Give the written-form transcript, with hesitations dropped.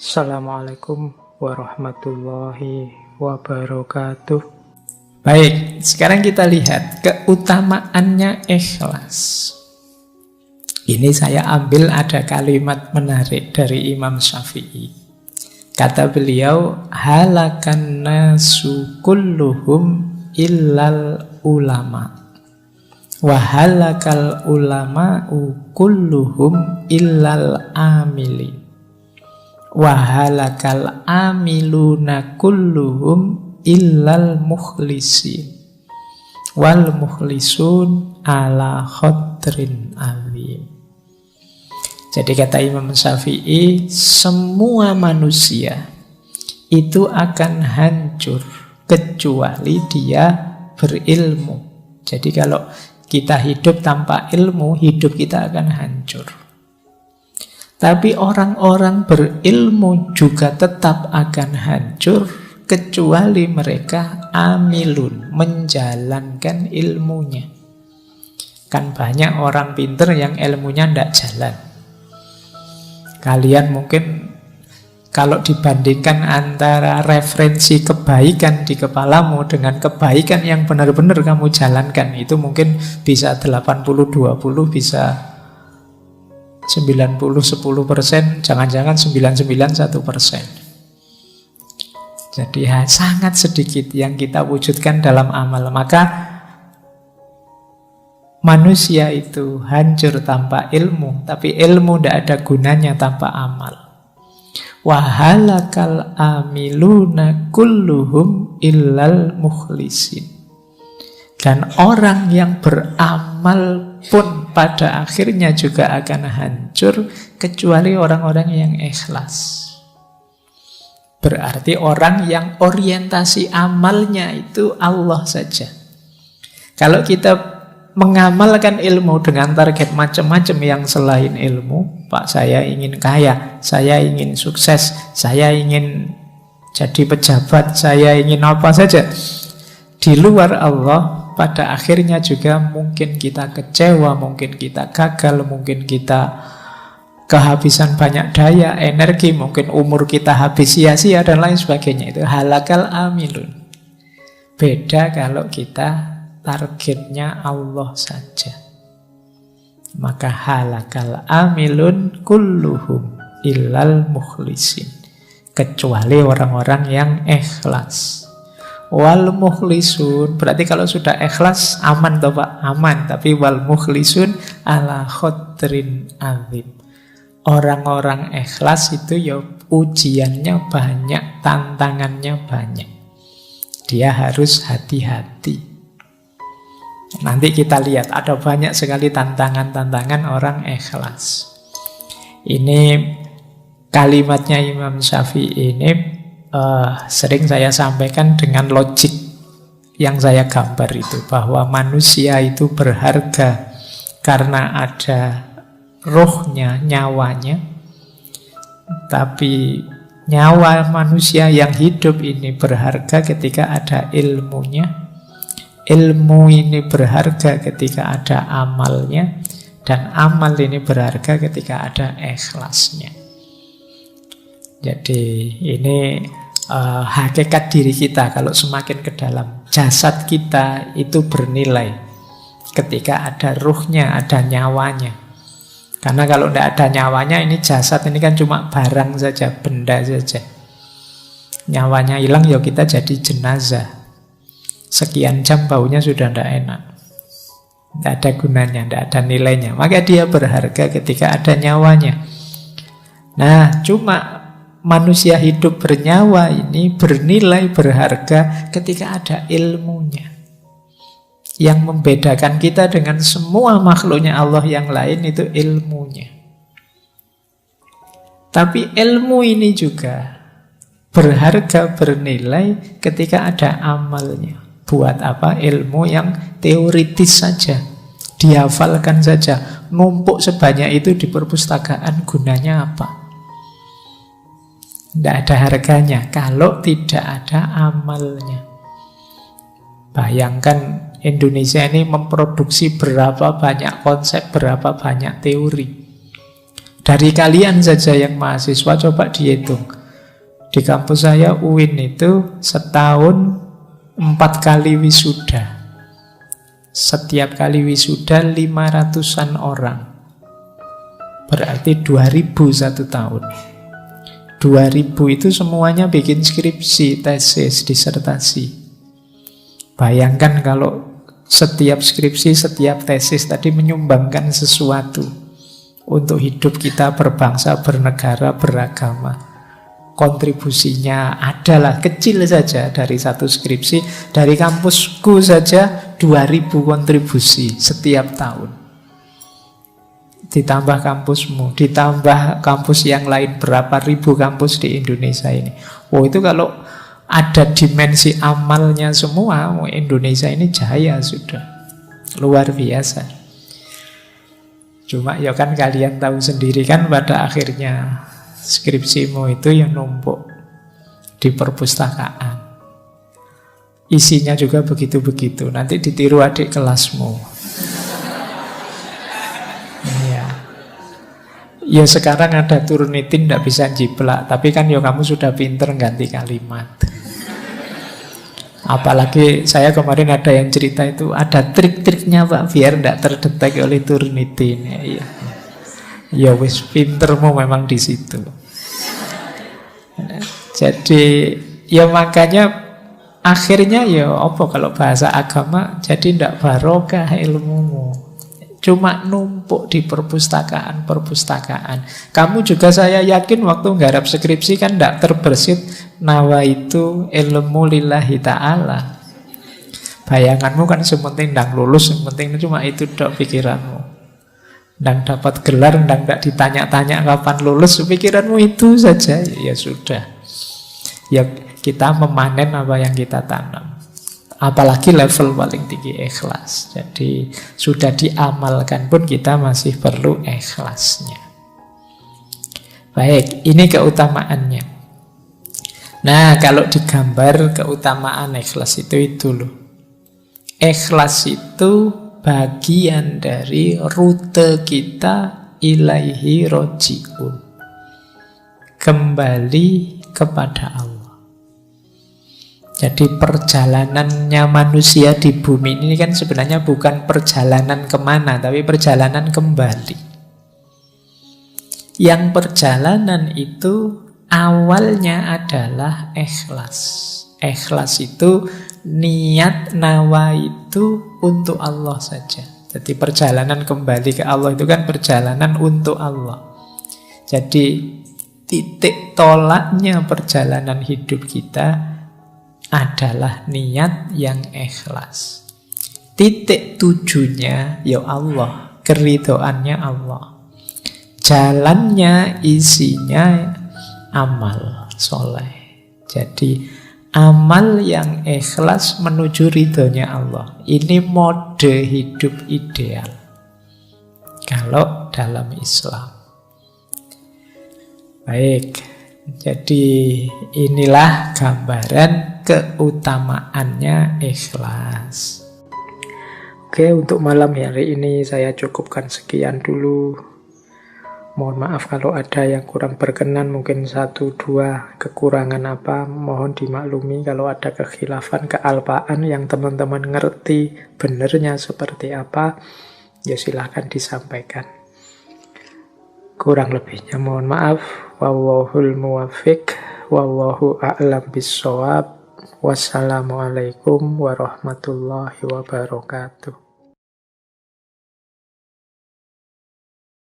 Assalamualaikum warahmatullahi wabarakatuh. Baik, sekarang kita lihat keutamaannya ikhlas. Ini saya ambil ada kalimat menarik dari Imam Syafi'i. Kata beliau, halakan nasu kulluhum illal ulama. Wa halakal ulama'u kulluhum illal amili. Wahalakal amiluna kulluhum illal mukhlisin wal mukhlisun ala khadrin azim. Jadi kata Imam Syafi'i, semua manusia itu akan hancur kecuali dia berilmu. Jadi kalau kita hidup tanpa ilmu, hidup kita akan hancur. Tapi orang-orang berilmu juga tetap akan hancur kecuali mereka amilun, menjalankan ilmunya. Kan banyak orang pinter yang ilmunya tidak jalan. Kalian mungkin kalau dibandingkan antara referensi kebaikan di kepalamu dengan kebaikan yang benar-benar kamu jalankan, itu mungkin bisa 80-20, bisa 90-10%, jangan-jangan 99-1%. Jadi sangat sedikit yang kita wujudkan dalam amal. Maka manusia itu hancur tanpa ilmu, tapi ilmu tidak ada gunanya tanpa amal. Wahalakal amiluna kulluhum illal mukhlisin. Dan orang yang beramal pun pada akhirnya juga akan hancur kecuali orang-orang yang ikhlas. Berarti orang yang orientasi amalnya itu Allah saja. Kalau kita mengamalkan ilmu dengan target macam-macam yang selain ilmu, Pak, saya ingin kaya, saya ingin sukses, saya ingin jadi pejabat, saya ingin apa saja, di luar Allah, pada akhirnya juga mungkin kita kecewa, mungkin kita gagal, mungkin kita kehabisan banyak daya, energi, mungkin umur kita habis sia-sia dan lain sebagainya. Itu halakal amilun. Beda kalau kita targetnya Allah saja. Maka halakal amilun kulluhum illal mukhlisin. Kecuali orang-orang yang ikhlas. Wal mukhlisun, berarti kalau sudah ikhlas aman toh Pak? Aman. Tapi wal mukhlisun ala khadrin azim. Orang-orang ikhlas itu ya ujiannya banyak, tantangannya banyak. Dia harus hati-hati. Nanti kita lihat ada banyak sekali tantangan-tantangan orang ikhlas. Ini kalimatnya Imam Syafi'i ini sering saya sampaikan dengan logik yang saya gambar itu, bahwa manusia itu berharga karena ada rohnya, nyawanya. Tapi nyawa manusia yang hidup ini berharga ketika ada ilmunya. Ilmu ini berharga ketika ada amalnya. Dan amal ini berharga ketika ada ikhlasnya. Jadi ini hakikat diri kita kalau semakin ke dalam. Jasad kita itu bernilai ketika ada ruhnya, ada nyawanya. Karena kalau tidak ada nyawanya, ini jasad ini kan cuma barang saja, benda saja. Nyawanya hilang, ya kita jadi jenazah. Sekian jam baunya sudah tidak enak. Tidak ada gunanya, tidak ada nilainya. Maka dia berharga ketika ada nyawanya. Nah, cuma manusia hidup bernyawa ini bernilai, berharga ketika ada ilmunya. Yang membedakan kita dengan semua makhluknya Allah yang lain itu ilmunya. Tapi ilmu ini juga berharga, bernilai ketika ada amalnya. Buat apa ilmu yang teoritis saja, dihafalkan saja, numpuk sebanyak itu di perpustakaan, gunanya apa? Tidak ada harganya kalau tidak ada amalnya. Bayangkan Indonesia ini memproduksi berapa banyak konsep, berapa banyak teori. Dari kalian saja yang mahasiswa, coba dihitung. Di kampus saya UIN itu setahun 4 kali wisuda. Setiap kali wisuda 500-an orang. Berarti 2000 satu tahun. 2000 itu semuanya bikin skripsi, tesis, disertasi. Bayangkan kalau setiap skripsi, setiap tesis tadi menyumbangkan sesuatu untuk hidup kita berbangsa, bernegara, beragama. Kontribusinya adalah kecil saja dari satu skripsi. Dari kampusku saja 2000 kontribusi setiap tahun. Ditambah kampusmu, ditambah kampus yang lain, berapa ribu kampus di Indonesia ini. Oh, itu kalau ada dimensi amalnya semua, Indonesia ini jaya sudah. Luar biasa. Cuma ya kan kalian tahu sendiri kan pada akhirnya skripsimu itu yang numpuk di perpustakaan. Isinya juga begitu-begitu. Nanti ditiru adik kelasmu. Ya. Ya sekarang ada Turnitin tidak bisa jiplak. Tapi kan ya kamu sudah pinter ganti kalimat. Apalagi saya kemarin ada yang cerita itu ada trik-triknya Pak biar tidak terdetek oleh Turnitin. Ya. Ya wis pintermu memang di situ. Jadi ya makanya akhirnya ya apa kalau bahasa agama jadi ndak barokah ilmumu. Cuma numpuk di perpustakaan. Kamu juga saya yakin waktu nggarap skripsi kan ndak terbersit nawa itu ilmu lillahi ta'ala. Bayanganmu kan sementing ndang lulus, sementing cuma itu dok pikiranmu. Dan dapat gelar, dan tidak ditanya-tanya kapan lulus, pikiranmu itu saja, ya sudah. Ya kita memanen apa yang kita tanam. Apalagi level paling tinggi ikhlas. Jadi sudah diamalkan pun kita masih perlu ikhlasnya. Baik, ini keutamaannya. Nah, kalau digambar keutamaan ikhlas itu loh. Ikhlas itu bagian dari rute kita ilaihi roji'un, kembali kepada Allah. Jadi perjalanannya manusia di bumi ini kan sebenarnya bukan perjalanan kemana, tapi perjalanan kembali. Yang perjalanan itu awalnya adalah ikhlas. Ikhlas itu niat nawa itu untuk Allah saja. Jadi perjalanan kembali ke Allah itu kan perjalanan untuk Allah. Jadi titik tolaknya perjalanan hidup kita adalah niat yang ikhlas. Titik tujunya ya Allah, keridhoannya Allah. Jalannya isinya amal soleh. Jadi amal yang ikhlas menuju ridhonya Allah. Ini mode hidup ideal kalau dalam Islam. Baik, jadi inilah gambaran keutamaannya ikhlas. Oke, untuk malam hari ini saya cukupkan sekian dulu. Mohon maaf kalau ada yang kurang berkenan, mungkin 1-2 kekurangan apa, mohon dimaklumi. Kalau ada kekhilafan, kealpaan yang teman-teman ngerti benernya seperti apa, ya silahkan disampaikan. Kurang lebihnya mohon maaf. Wallahul muwaffiq, wallahu a'lam bissawab. Wassalamualaikum warahmatullahi wabarakatuh.